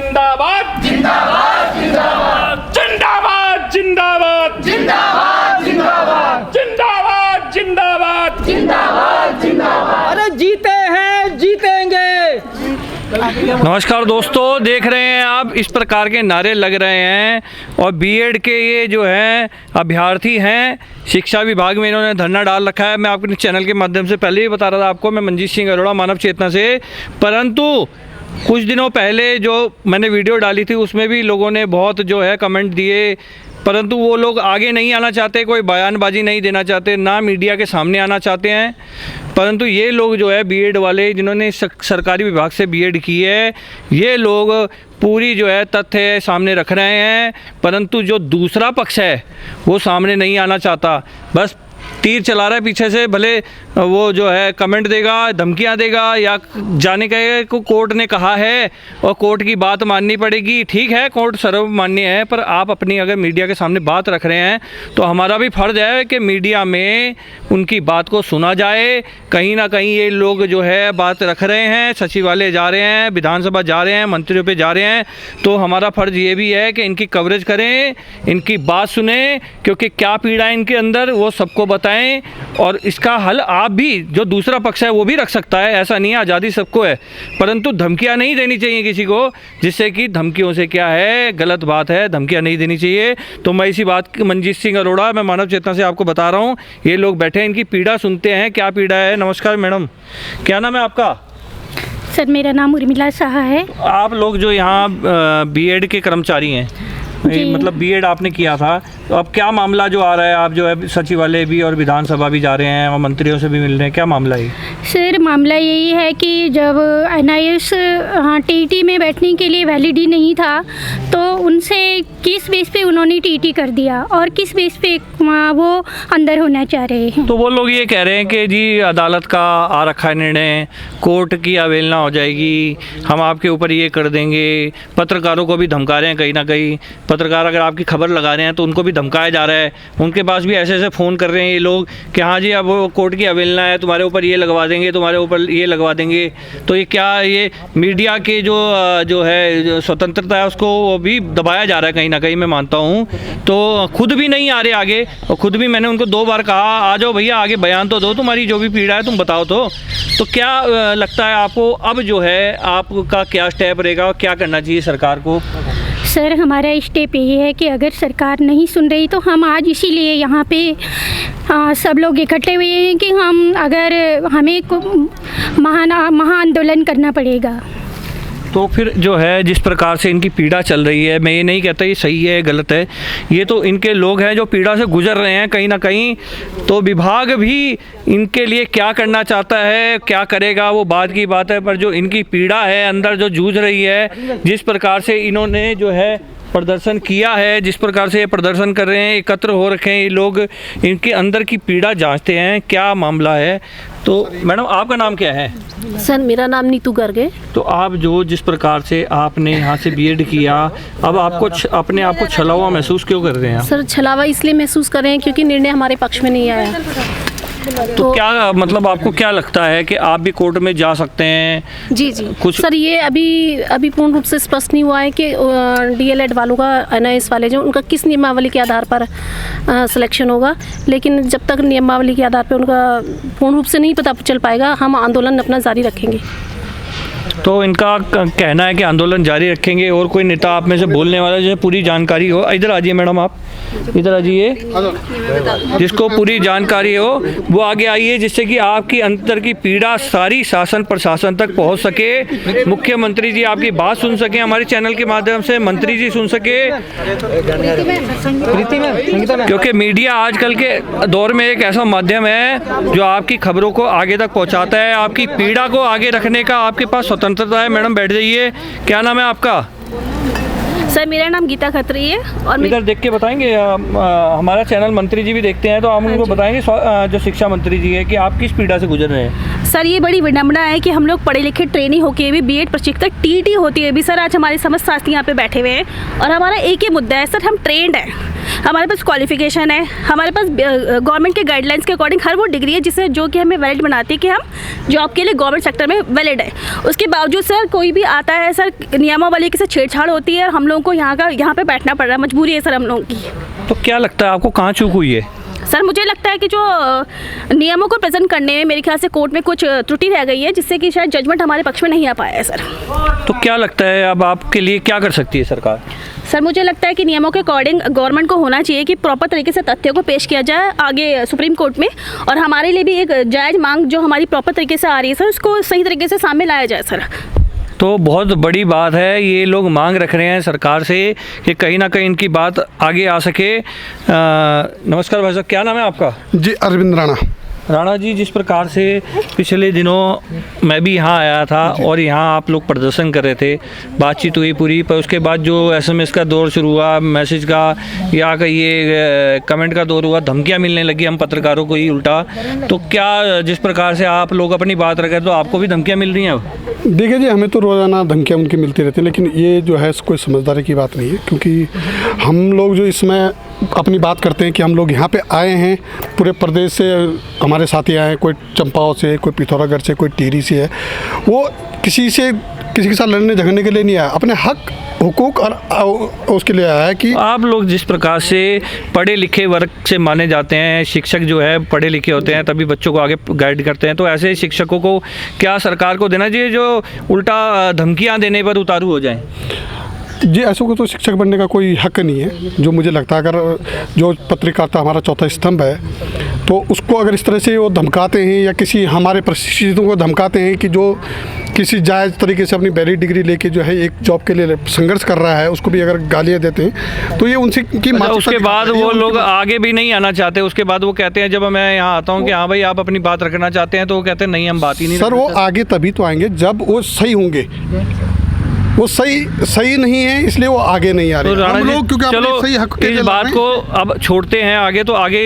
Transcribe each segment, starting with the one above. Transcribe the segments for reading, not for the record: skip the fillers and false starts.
जिंदाबाद जिंदाबाद जिंदाबाद जिंदाबाद जिंदाबाद जिंदाबाद जिंदाबाद जिंदाबाद जिंदाबाद जिंदाबाद। अरे जीते हैं जीतेंगे। नमस्कार दोस्तों, देख रहे हैं आप इस प्रकार के नारे लग रहे हैं और बीएड के ये जो हैं अभ्यर्थी हैं, शिक्षा विभाग में इन्होंने धरना डाल रखा है। मैं आपके चैनल के माध्यम से पहले ही बता रहा था आपको, मैं मंजीत सिंह अरोड़ा मानव चेतना से। परंतु कुछ दिनों पहले जो मैंने वीडियो डाली थी उसमें भी लोगों ने बहुत जो है कमेंट दिए, परंतु वो लोग आगे नहीं आना चाहते, कोई बयानबाजी नहीं देना चाहते, ना मीडिया के सामने आना चाहते हैं। परंतु ये लोग जो है बीएड वाले, जिन्होंने सरकारी विभाग से बीएड की है, ये लोग पूरी जो है तथ्य सामने रख रहे हैं, परंतु जो दूसरा पक्ष है वो सामने नहीं आना चाहता। बस तीर चला रहा है पीछे से, भले वो जो है कमेंट देगा, धमकियां देगा या जाने कहेगा को कोर्ट ने कहा है और कोर्ट की बात माननी पड़ेगी। ठीक है, कोर्ट सर्वमान्य है, पर आप अपनी अगर मीडिया के सामने बात रख रहे हैं तो हमारा भी फ़र्ज़ है कि मीडिया में उनकी बात को सुना जाए। कहीं ना कहीं ये लोग जो है बात रख रहे हैं, सचिवालय जा रहे हैं, विधानसभा जा रहे हैं, मंत्रियों पे जा रहे हैं, तो हमारा फ़र्ज़ ये भी है कि इनकी कवरेज करें, इनकी बात सुने, क्योंकि क्या पीड़ा है इनके अंदर वो सबको बताएं। और इसका हल आप भी, जो दूसरा पक्ष है वो भी रख सकता है, ऐसा नहीं है, आज़ादी सबको है, परंतु धमकियां नहीं देनी चाहिए किसी को, जिससे कि धमकियों से क्या है, गलत बात है, धमकियां नहीं देनी चाहिए। तो मैं इसी बात की, मंजीत सिंह अरोड़ा, मैं मानव चेतना से आपको बता रहा हूँ। ये लोग बैठे हैं, इनकी पीड़ा सुनते हैं, क्या पीड़ा है। नमस्कार मैडम, क्या नाम है आपका? सर मेरा नाम उर्मिला शाह है। आप लोग जो यहाँ बीएड के कर्मचारी हैं, मतलब बीएड आपने किया था, तो अब क्या मामला जो आ रहा है, आप जो है सचिवालय भी और विधानसभा भी जा रहे हैं और मंत्रियों से भी मिल रहे हैं, क्या मामला है? सर मामला यही है कि जब एनआईएस टीटी में बैठने के लिए वैलिड ही नहीं था, तो उनसे किस बेस पे उन्होंने टीटी कर दिया और किस बेस पे वो अंदर होना चाह रहे हैं। तो वो लोग ये कह रहे हैं कि जी अदालत का आ रखा है निर्णय, कोर्ट की अवहेलना हो जाएगी, हम आपके ऊपर ये कर देंगे। पत्रकारों को भी धमका रहे हैं, कहीं ना कहीं पत्रकार अगर आपकी खबर लगा रहे हैं तो उनको भी धमकाया जा रहा है। उनके पास भी ऐसे ऐसे फ़ोन कर रहे हैं ये लोग कि हाँ जी अब कोर्ट की अवहेलना है, तुम्हारे ऊपर ये लगवा देंगे, तुम्हारे ऊपर ये लगवा देंगे। तो ये क्या, ये मीडिया के जो है जो स्वतंत्रता है उसको वो भी दबाया जा रहा है कहीं ना कहीं, मैं मानता हूँ। तो खुद भी नहीं आ रहे आगे, और खुद भी मैंने उनको 2 बार कहा आ जाओ भैया आगे, बयान तो दो, तुम्हारी जो भी पीड़ा है तुम बताओ। तो क्या लगता है आपको, अब जो है आपका क्या स्टेप रहेगा और क्या करना चाहिए सरकार को? सर हमारा स्टेप यही है कि अगर सरकार नहीं सुन रही तो हम आज इसीलिए यहाँ पे सब लोग इकट्ठे हुए हैं कि हमें महा आंदोलन करना पड़ेगा। तो फिर जो है जिस प्रकार से इनकी पीड़ा चल रही है, मैं ये नहीं कहता ये सही है गलत है, ये तो इनके लोग हैं जो पीड़ा से गुजर रहे हैं कहीं ना कहीं। तो विभाग भी इनके लिए क्या करना चाहता है, क्या करेगा, वो बाद की बात है, पर जो इनकी पीड़ा है अंदर जो जूझ रही है, जिस प्रकार से इन्होंने जो है प्रदर्शन किया है, जिस प्रकार से ये प्रदर्शन कर रहे हैं, एकत्र हो रखे हैं ये लोग, इनके अंदर की पीड़ा जांचते हैं क्या मामला है। तो मैडम आपका नाम क्या है? सर मेरा नाम नीतू गर्ग है। तो आप जो जिस प्रकार से आपने यहाँ से बीएड किया, अब आपको अपने आप को छला हुआ महसूस क्यों कर रहे हैं? सर छलावा इसलिए महसूस कर रहे हैं क्योंकि निर्णय हमारे पक्ष में नहीं आया। तो क्या मतलब आपको क्या लगता है कि आप भी कोर्ट में जा सकते हैं? जी जी कुछ सर, ये अभी पूर्ण रूप से स्पष्ट नहीं हुआ है कि डीएलएड वालों का, एनआईएस वाले जो उनका किस नियमावली के आधार पर सिलेक्शन होगा, लेकिन जब तक नियमावली के आधार पर उनका पूर्ण रूप से नहीं पता चल पाएगा, हम आंदोलन अपना जारी रखेंगे। तो इनका कहना है कि आंदोलन जारी रखेंगे। और कोई नेता आप में से बोलने वाला जो पूरी जानकारी हो, इधर आ जाइए मैडम, आप इधर आ जाइए, जिसको पूरी जानकारी हो वो आगे आइए, जिससे कि आपकी अंतर की पीड़ा सारी शासन प्रशासन तक पहुंच सके, मुख्यमंत्री जी आपकी बात सुन सके, हमारे चैनल के माध्यम से मंत्री जी सुन सके, क्योंकि मीडिया आजकल के दौर में एक ऐसा माध्यम है जो आपकी खबरों को आगे तक पहुंचाता है। आपकी पीड़ा को आगे रखने का आपके पास स्वतंत्रता है। मैडम बैठ जाइए, क्या नाम है आपका? सर मेरा नाम गीता खत्री है। और इधर देख के बताएंगे, हमारा चैनल मंत्री जी भी देखते हैं, तो आप उनको बताएंगे जो शिक्षा मंत्री जी है कि आप किस पीड़ा से गुजर रहे हैं। सर ये बड़ी विडम्बना है कि हम लोग पढ़े लिखे ट्रेनी होके भी बीएड प्रशिक्षक टीटी होती है भी सर। आज हमारे समस्त साथी यहाँ पे बैठे हुए हैं और हमारा एक ही मुद्दा है सर, हम ट्रेंड हैं, हमारे पास क्वालिफिकेशन है, हमारे पास गवर्नमेंट के गाइडलाइंस के अकॉर्डिंग हर वो डिग्री है जिससे जो कि हमें वैलिड बनाती है कि हम जॉब के लिए गवर्नमेंट सेक्टर में वैलिड है। उसके बावजूद सर कोई भी आता है सर, नियमावली के से छेड़छाड़ होती है और हम लोगों को यहाँ पे बैठना पड़ रहा है, मजबूरी है सर हम लोगों की। तो क्या लगता है आपको कहाँ चूक हुई है? सर मुझे लगता है कि जो नियमों को प्रेजेंट करने में मेरे ख्याल से कोर्ट में कुछ त्रुटि रह गई है जिससे कि शायद जजमेंट हमारे पक्ष में नहीं आ पाया है सर। तो क्या लगता है अब आपके लिए क्या कर सकती है सरकार? सर मुझे लगता है कि नियमों के अकॉर्डिंग गवर्नमेंट को होना चाहिए कि प्रॉपर तरीके से तथ्यों को पेश किया जाए आगे सुप्रीम कोर्ट में, और हमारे लिए भी एक जायज़ मांग जो हमारी प्रॉपर तरीके से आ रही है सर उसको सही तरीके से सामने लाया जाए सर। तो बहुत बड़ी बात है, ये लोग मांग रख रहे हैं सरकार से कि कहीं ना कहीं इनकी बात आगे आ सके। नमस्कार भाई साहब, क्या नाम है आपका? जी अरविंद राणा। राणा जी, जिस प्रकार से पिछले दिनों मैं भी यहाँ आया था और यहाँ आप लोग प्रदर्शन कर रहे थे, बातचीत हुई पूरी, पर उसके बाद जो SMS का दौर शुरू हुआ, मैसेज का या ये कमेंट का दौर हुआ, धमकियाँ मिलने लगी हम पत्रकारों को ही उल्टा। तो क्या जिस प्रकार से आप लोग अपनी बात रख रहे हैं तो आपको भी धमकियाँ मिल रही हैं अब? देखिए जी, हमें तो रोज़ाना धमकियाँ उनकी मिलती रहती हैं, लेकिन ये जो है कोई समझदारी की बात नहीं है, क्योंकि हम लोग जो इसमें अपनी बात करते हैं कि हम लोग यहाँ पे आए हैं, पूरे प्रदेश से हमारे साथी आए हैं, कोई चंपाओं से, कोई पिथौरागढ़ से, कोई टिहरी से है, वो किसी के साथ लड़ने झगड़ने के लिए नहीं आया, अपने हक हुकूक और उसके लिए आया है। कि आप लोग जिस प्रकार से पढ़े लिखे वर्ग से माने जाते हैं, शिक्षक जो है पढ़े लिखे होते हैं तभी बच्चों को आगे गाइड करते हैं, तो ऐसे शिक्षकों को क्या सरकार को देना चाहिए जो उल्टा धमकियां देने पर उतारू हो जाएं? जी, ऐसों को तो शिक्षक बनने का कोई हक नहीं है। जो मुझे लगता है, अगर जो पत्रकारिता हमारा चौथा स्तंभ है, तो उसको अगर इस तरह से वो धमकाते हैं या किसी हमारे प्रशिक्षितों को धमकाते हैं कि जो किसी जायज़ तरीके से अपनी वैलिड डिग्री लेके जो है एक जॉब के लिए संघर्ष कर रहा है, उसको भी अगर गालियाँ देते हैं तो ये उनसे की उसके बाद वो लोग आगे भी नहीं आना चाहते। उसके बाद वो कहते हैं, जब मैं यहाँ आता हूँ कि हाँ भाई आप अपनी बात रखना चाहते हैं, तो वो कहते हैं नहीं हम बात ही नहीं। सर वो आगे तभी तो आएंगे जब वो सही होंगे, वो सही नहीं है इसलिए वो आगे नहीं आ रहे। तो हम लोग क्योंकि चलो सही हक के इस बात को अब छोड़ते हैं आगे, तो आगे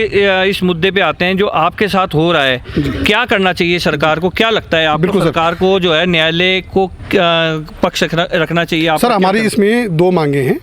इस मुद्दे पे आते हैं जो आपके साथ हो रहा है। क्या करना चाहिए सरकार को? क्या लगता है आपको सरकार को जो है न्यायालय को पक्ष रखना चाहिए? सर हमारी इसमें दो मांगे हैं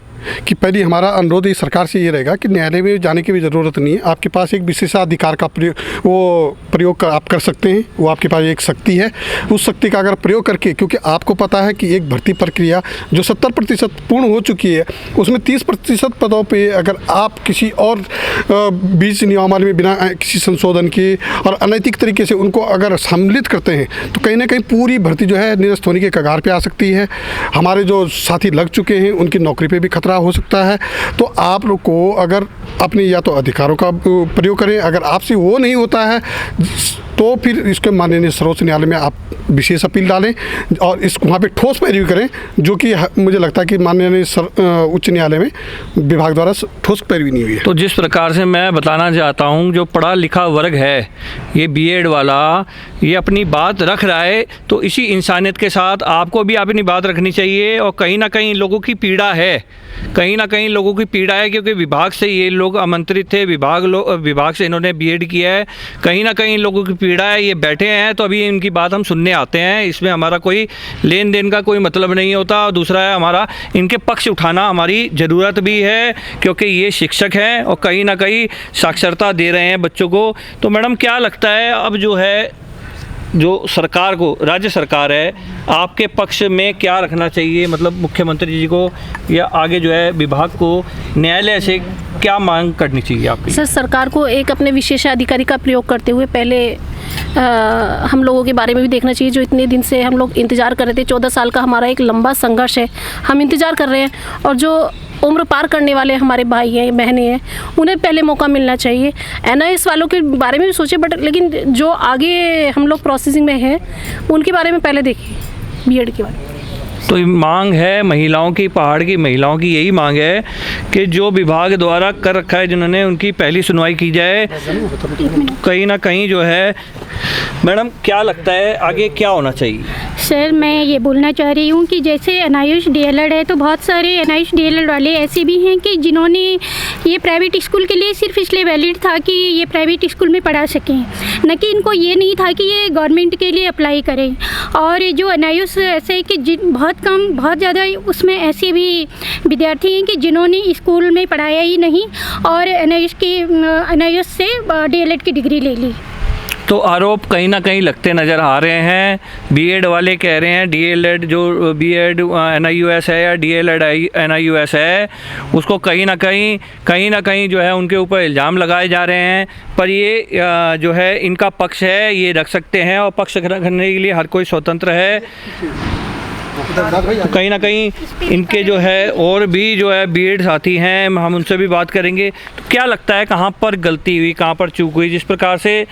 कि पहली हमारा अनुरोध इस सरकार से ये रहेगा कि न्यायालय में जाने की भी ज़रूरत नहीं है, आपके पास एक विशेषाधिकार का प्रयोग आप कर सकते हैं, वो आपके पास एक शक्ति है, उस शक्ति का अगर प्रयोग करके, क्योंकि आपको पता है कि एक भर्ती प्रक्रिया जो 70% पूर्ण हो चुकी है, उसमें 30% पदों पे अगर आप किसी और बीच नियमावली में बिना किसी संशोधन के और अनैतिक तरीके से उनको अगर सम्मिलित करते हैं, तो कहीं ना कहीं पूरी भर्ती जो है निरस्त होने के कगार पे आ सकती है। हमारे जो साथी लग चुके हैं उनकी नौकरी पे भी खतरा हो सकता है। तो आप लोग को अगर अपने या तो अधिकारों का प्रयोग करें, अगर आपसे वो नहीं होता है तो फिर इसके माननीय सर्वोच्च न्यायालय में आप विशेष अपील डालें और इस वहाँ पे ठोस पैरवी करें, जो कि मुझे लगता है कि माननीय उच्च न्यायालय में विभाग द्वारा ठोस पैरवी नहीं हुई है। तो जिस प्रकार से मैं बताना चाहता हूँ, जो पढ़ा लिखा वर्ग है, ये बीएड वाला, ये अपनी बात रख रहा है, तो इसी इंसानियत के साथ आपको भी अपनी बात रखनी चाहिए। और कहीं ना कहीं लोगों की पीड़ा है, कहीं ना कहीं लोगों की पीड़ा है, क्योंकि विभाग से ये लोग आमंत्रित थे, विभाग से इन्होंने बीएड किया है, कहीं ना कहीं लोगों की पीड़ा है, ये बैठे हैं तो अभी इनकी बात हम सुनने आते हैं। इसमें हमारा कोई लेन देन का कोई मतलब नहीं होता। और दूसरा है, हमारा इनके पक्ष उठाना हमारी ज़रूरत भी है, क्योंकि ये शिक्षक हैं और कहीं ना कहीं साक्षरता दे रहे हैं बच्चों को। तो मैडम क्या लगता है, अब जो है जो सरकार को, राज्य सरकार है, आपके पक्ष में क्या रखना चाहिए? मतलब मुख्यमंत्री जी को या आगे जो है विभाग को, न्यायालय से क्या मांग करनी चाहिए आपकी? सर सरकार को एक अपने विशेषाधिकारी का प्रयोग करते हुए पहले हम लोगों के बारे में भी देखना चाहिए, जो इतने दिन से हम लोग इंतज़ार कर रहे थे। 14 साल का हमारा एक लंबा संघर्ष है, हम इंतज़ार कर रहे हैं, और जो उम्र पार करने वाले हमारे भाई हैं, बहनें हैं, उन्हें पहले मौका मिलना चाहिए। NIS वालों के बारे में भी सोचे, बट लेकिन जो आगे हम लोग प्रोसेसिंग में हैं उनके बारे में पहले देखिए, बीएड के बारे में। तो मांग है महिलाओं की, पहाड़ की महिलाओं की यही मांग है कि जो विभाग द्वारा कर रखा है जिन्होंने, उनकी पहली सुनवाई की जाए। कहीं ना कहीं जो है मैडम क्या लगता है आगे क्या होना चाहिए? सर मैं ये बोलना चाह रही हूँ कि जैसे एनआईयूएस डीएलएड है तो बहुत सारे एनआईयूएस डीएलएड वाले ऐसे भी हैं कि जिन्होंने ये प्राइवेट स्कूल के लिए सिर्फ इसलिए वैलिड था कि ये प्राइवेट स्कूल में पढ़ा सकें, न कि इनको ये नहीं था कि ये गवर्नमेंट के लिए अप्लाई करें। और ये जो एनआईयूएस ऐसे है कि बहुत ज़्यादा उसमें ऐसे भी विद्यार्थी हैं कि जिन्होंने स्कूल में पढ़ाया ही नहीं और एनआईयूएस से डीएलएड की डिग्री ले ली। तो आरोप कहीं ना कहीं लगते नज़र आ रहे हैं। बीएड वाले कह रहे हैं डीएलएड जो बीएड एनआईयूएस है या डीएलएड एनआईयूएस है उसको कहीं ना कहीं जो है उनके ऊपर इल्ज़ाम लगाए जा रहे हैं। पर ये जो है इनका पक्ष है, ये रख सकते हैं और पक्ष रखने के लिए हर कोई स्वतंत्र है। तो कहीं ना कहीं इनके जो है और भी जो है बीएड साथी हैं, हम उनसे भी बात करेंगे। तो क्या लगता है कहाँ पर गलती हुई, कहाँ पर चूक हुई, जिस प्रकार से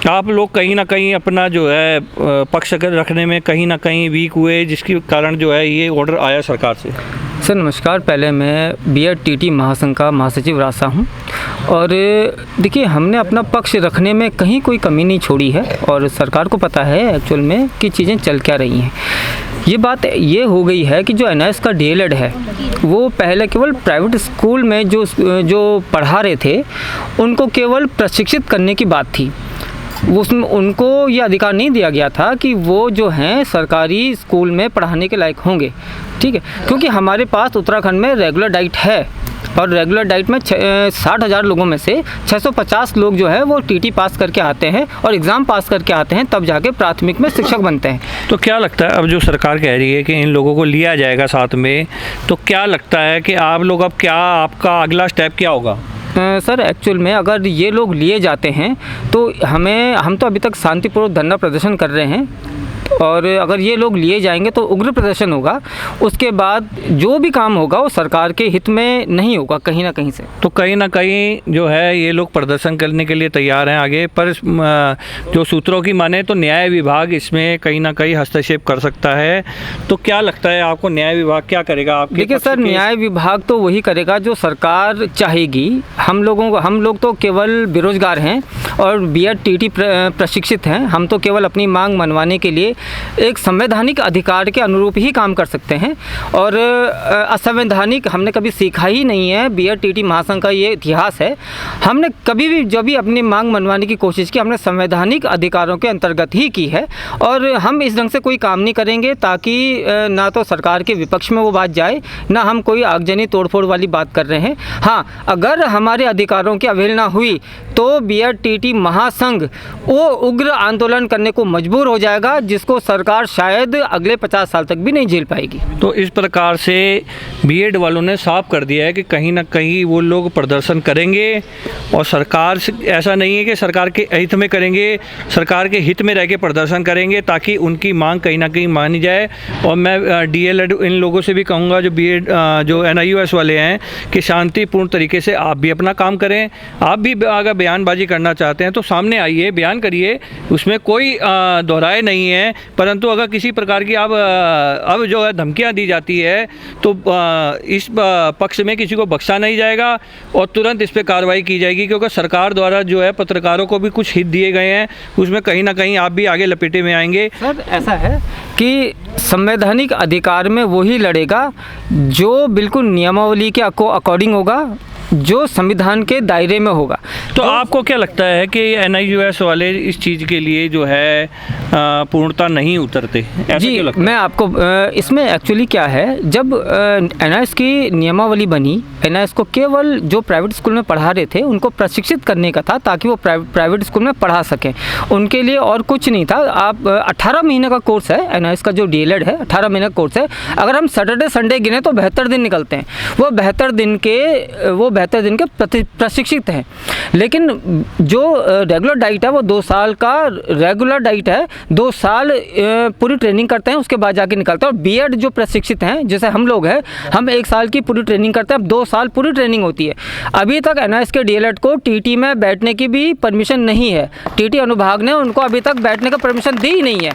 आप लोग कहीं ना कहीं अपना जो है पक्ष रखने में कहीं ना कहीं वीक हुए, जिसके कारण जो है ये ऑर्डर आया सरकार से? सर नमस्कार, पहले मैं बीएड टीटी महासंघ का महासचिव रासा हूँ और देखिए हमने अपना पक्ष रखने में कहीं कोई कमी नहीं छोड़ी है और सरकार को पता है एक्चुअल में कि चीज़ें चल क्या रही हैं। ये बात ये हो गई है कि जो एनआईएस का डीएलएड है वो पहले केवल प्राइवेट स्कूल में जो पढ़ा रहे थे उनको केवल प्रशिक्षित करने की बात थी। उसमें उनको ये अधिकार नहीं दिया गया था कि वो जो हैं सरकारी स्कूल में पढ़ाने के लायक होंगे, ठीक है। क्योंकि हमारे पास उत्तराखंड में रेगुलर डाइट है और रेगुलर डाइट में 60,000 लोगों में से 650 लोग जो है वो टीटी पास करके आते हैं और एग्ज़ाम पास करके आते हैं, तब जाके प्राथमिक में शिक्षक बनते हैं। तो क्या लगता है अब जो सरकार कह रही है कि इन लोगों को लिया जाएगा साथ में, तो क्या लगता है कि आप लोग अब क्या आपका अगला स्टेप क्या होगा? सर एक्चुअल में अगर ये लोग लिए जाते हैं तो हम तो अभी तक शांतिपूर्वक धरना प्रदर्शन कर रहे हैं और अगर ये लोग लिए जाएंगे तो उग्र प्रदर्शन होगा। उसके बाद जो भी काम होगा वो सरकार के हित में नहीं होगा कहीं ना कहीं से। तो कहीं ना कहीं जो है ये लोग प्रदर्शन करने के लिए तैयार हैं आगे, पर जो सूत्रों की माने तो न्याय विभाग इसमें कहीं ना कहीं हस्तक्षेप कर सकता है। तो क्या लगता है आपको न्याय विभाग क्या करेगा आपके? देखिए सर, न्याय विभाग तो वही करेगा जो सरकार चाहेगी। हम लोग तो केवल बेरोजगार हैं और बीएड टीटी प्रशिक्षित हैं। हम तो केवल अपनी मांग मनवाने के लिए एक संवैधानिक अधिकार के अनुरूप ही काम कर सकते हैं और असंवैधानिक हमने कभी सीखा ही नहीं है। बीएड टीटी महासंघ का ये इतिहास है। हमने कभी भी जब भी अपनी मांग मनवाने की कोशिश की हमने संवैधानिक अधिकारों के अंतर्गत ही की है और हम इस ढंग से कोई काम नहीं करेंगे ताकि ना तो सरकार के विपक्ष में वो बात जाए, ना हम कोई आगजनी तोड़फोड़ वाली बात कर रहे हैं। हाँ, अगर हमारे अधिकारों की अवहेलना हुई तो बीएड टीटी महासंघ वो उग्र आंदोलन करने को मजबूर हो जाएगा, जिसको सरकार शायद अगले 50 साल तक भी नहीं झेल पाएगी। तो इस प्रकार से बीएड वालों ने साफ कर दिया है कि कहीं ना कहीं वो लोग प्रदर्शन करेंगे और सरकार से ऐसा नहीं है कि सरकार के हित में करेंगे, सरकार के हित में रह के प्रदर्शन करेंगे ताकि उनकी मांग कहीं ना कहीं मानी जाए। और मैं डीएलएड इन लोगों से भी कहूँगा जो बीएड जो एनआईयूएस वाले हैं कि शांतिपूर्ण तरीके से आप भी अपना काम करें। आप भी अगर बयानबाजी करना चाहते हैं तो सामने आइए, बयान करिए, उसमें कोई दोहराए नहीं है। परंतु अगर किसी प्रकार की अब जो है धमकियां दी जाती है तो इस पक्ष में किसी को बख्शा नहीं जाएगा और तुरंत इस पर कार्रवाई की जाएगी, क्योंकि सरकार द्वारा जो है पत्रकारों को भी कुछ हित दिए गए हैं, उसमें कहीं ना कहीं आप भी आगे लपेटे में आएंगे। सर ऐसा है कि संवैधानिक अधिकार में वही लड़ेगा जो बिल्कुल नियमावली के अकॉर्डिंग होगा, जो संविधान के दायरे में होगा। तो आपको क्या लगता है कि एनआईयूएस वाले इस चीज़ के लिए जो है पूर्णता नहीं उतरते? जी, मैं आपको इसमें एक्चुअली क्या है, जब एनआईएस की नियमावली बनी, एनआईएस को केवल जो प्राइवेट स्कूल में पढ़ा रहे थे उनको प्रशिक्षित करने का था ताकि वो प्राइवेट स्कूल में पढ़ा सकें, उनके लिए और कुछ नहीं था। आप 18 महीने का कोर्स है एनआईएस का, जो डीएलएड है 18 महीने का कोर्स है। अगर हम सैटरडे संडे गिने तो 72 दिन निकलते हैं। वो 72 दिन के प्रशिक्षित हैं। लेकिन जो रेगुलर डाइट है वो 2 साल का रेगुलर डाइट है, 2 साल पूरी ट्रेनिंग करते हैं, उसके बाद जाके निकलते हैं। और बीएड जो प्रशिक्षित हैं जैसे हम लोग हैं, हम 1 साल की पूरी ट्रेनिंग करते हैं, 2 साल पूरी ट्रेनिंग होती है। अभी तक एनआईएस के डीएलएड को टीटी में बैठने की भी परमिशन नहीं है। टीटी अनुभाग ने उनको अभी तक बैठने का परमिशन दी ही नहीं है।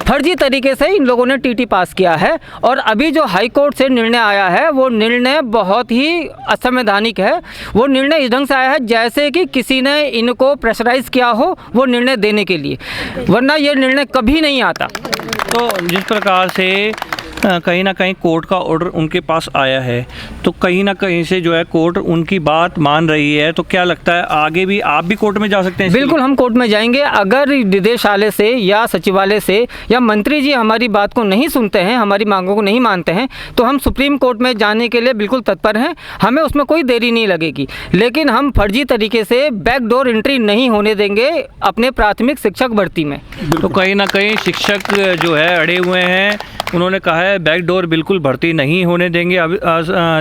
फर्जी तरीके से इन लोगों ने टीटी पास किया है। और अभी जो हाई कोर्ट से निर्णय आया है वो निर्णय बहुत ही असंवैधानिक है। वो निर्णय इस ढंग से आया है जैसे कि किसी ने इनको प्रेशराइज किया हो वो निर्णय देने के लिए, वरना ये निर्णय कभी नहीं आता। तो जिस प्रकार से कहीं ना कहीं कोर्ट का ऑर्डर उनके पास आया है, तो कहीं ना कहीं से जो है कोर्ट उनकी बात मान रही है, तो क्या लगता है आगे भी आप भी कोर्ट में जा सकते हैं? बिल्कुल, हम कोर्ट में जाएंगे। अगर निदेशालय से या सचिवालय से या मंत्री जी हमारी बात को नहीं सुनते हैं, हमारी मांगों को नहीं मानते हैं, तो हम सुप्रीम कोर्ट में जाने के लिए बिल्कुल तत्पर हैं। हमें उसमें कोई देरी नहीं लगेगी, लेकिन हम फर्जी तरीके से बैकडोर एंट्री नहीं होने देंगे अपने प्राथमिक शिक्षक भर्ती में। तो कहीं ना कहीं शिक्षक जो है अड़े हुए हैं, उन्होंने कहा है बैकडोर बिल्कुल भर्ती नहीं होने देंगे अब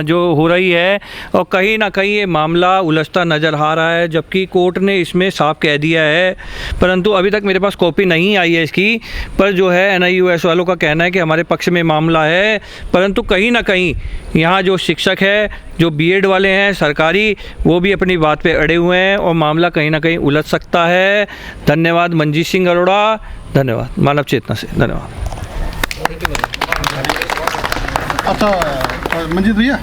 जो हो रही है, और कहीं ना कहीं ये मामला उलझता नज़र आ रहा है, जबकि कोर्ट ने इसमें साफ कह दिया है। परंतु अभी तक मेरे पास कॉपी नहीं आई है इसकी, पर जो है NIUS वालों का कहना है कि हमारे पक्ष में मामला है। परंतु कहीं ना कहीं यहाँ जो शिक्षक है, जो BEd वाले हैं सरकारी, वो भी अपनी बात पे अड़े हुए हैं और मामला कहीं ना कहीं उलझ सकता है। धन्यवाद मंजीत सिंह अरोड़ा, धन्यवाद मानव चेतना से, धन्यवाद। अच्छा मंजीत भैया,